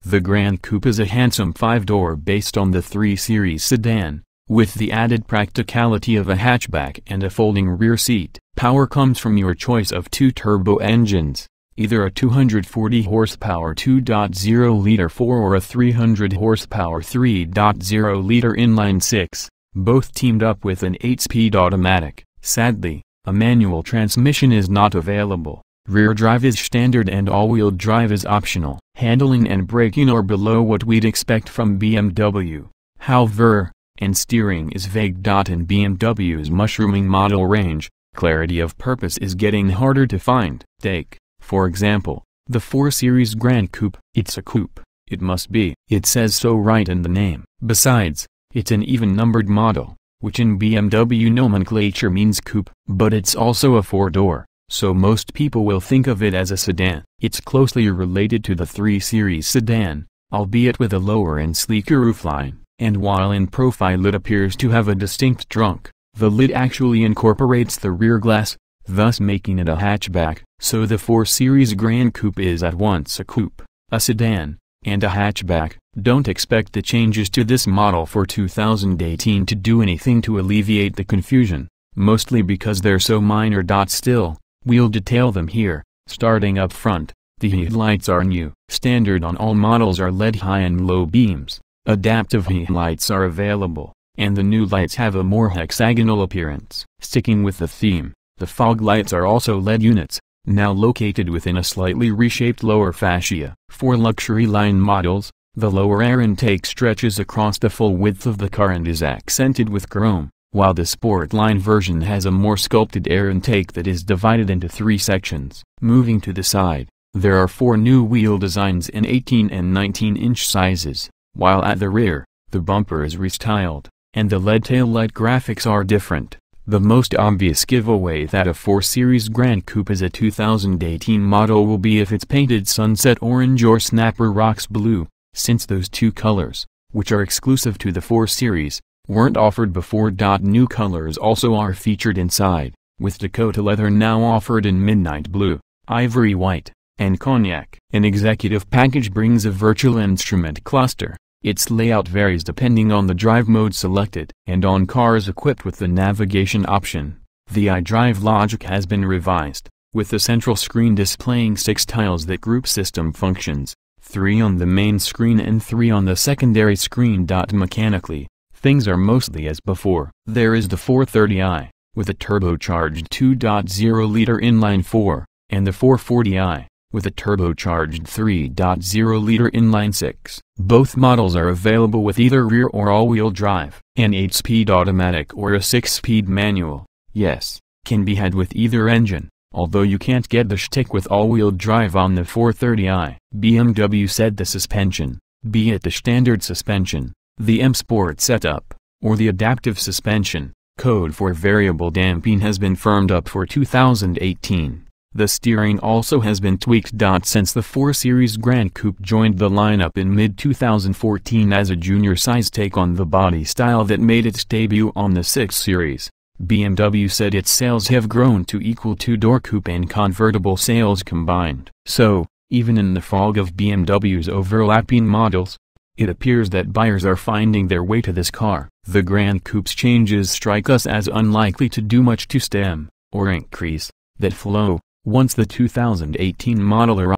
The Gran Coupe is a handsome 5-door based on the 3 Series sedan, with the added practicality of a hatchback and a folding rear seat. Power comes from your choice of 2 turbo engines, either a 240 horsepower 2.0-liter 4 or a 300 horsepower 3.0-liter inline-6, both teamed up with an 8-speed automatic. Sadly, a manual transmission is not available. Rear drive is standard and all-wheel drive is optional. Handling and braking are below what we'd expect from BMW, however, and steering is vague. In BMW's mushrooming model range, clarity of purpose is getting harder to find. Take, for example, the 4 Series Gran Coupe. It's a coupe, it must be. It says so right in the name. Besides, it's an even-numbered model, which in BMW nomenclature means coupe, but it's also a 4-door. So most people will think of it as a sedan. It's closely related to the 3 Series sedan, albeit with a lower and sleeker roofline, and while in profile it appears to have a distinct trunk, the lid actually incorporates the rear glass, thus making it a hatchback. So the 4 Series Gran Coupe is at once a coupe, a sedan, and a hatchback. Don't expect the changes to this model for 2018 to do anything to alleviate the confusion, mostly because they're so minor.Still. We'll detail them here. Starting up front, the headlights are new. Standard on all models are LED high and low beams. Adaptive headlights are available, and the new lights have a more hexagonal appearance. Sticking with the theme, the fog lights are also LED units, now located within a slightly reshaped lower fascia. For luxury line models, the lower air intake stretches across the full width of the car and is accented with chrome, while the sport line version has a more sculpted air intake that is divided into 3 sections. Moving to the side, there are 4 new wheel designs in 18 and 19-inch sizes, while at the rear, the bumper is restyled, and the LED taillight graphics are different. The most obvious giveaway that a 4 Series Gran Coupe is a 2018 model will be if it's painted sunset orange or snapper rocks blue, since those 2 colors, which are exclusive to the 4 Series, weren't offered before. New colors also are featured inside, with Dakota leather now offered in midnight blue, ivory white, and cognac. An executive package brings a virtual instrument cluster. Its layout varies depending on the drive mode selected, and on cars equipped with the navigation option, the iDrive logic has been revised, with the central screen displaying 6 tiles that group system functions, 3 on the main screen and 3 on the secondary screen. Mechanically, things are mostly as before. There is the 430i, with a turbocharged 2.0-liter inline-4, and the 440i, with a turbocharged 3.0-liter inline-6. Both models are available with either rear or all-wheel drive. An 8-speed automatic or a 6-speed manual, yes, can be had with either engine, although you can't get the shtick with all-wheel drive on the 430i. BMW said the suspension, be it the standard suspension, the M Sport setup, or the adaptive suspension, code for variable damping, has been firmed up for 2018. The steering also has been tweaked. Since the 4 Series Gran Coupe joined the lineup in mid-2014 as a junior-size take on the body style that made its debut on the 6 Series, BMW said its sales have grown to equal 2-door coupe and convertible sales combined. So, even in the fog of BMW's overlapping models, it appears that buyers are finding their way to this car. The Gran Coupe's changes strike us as unlikely to do much to stem, or increase, that flow, once the 2018 model arrives.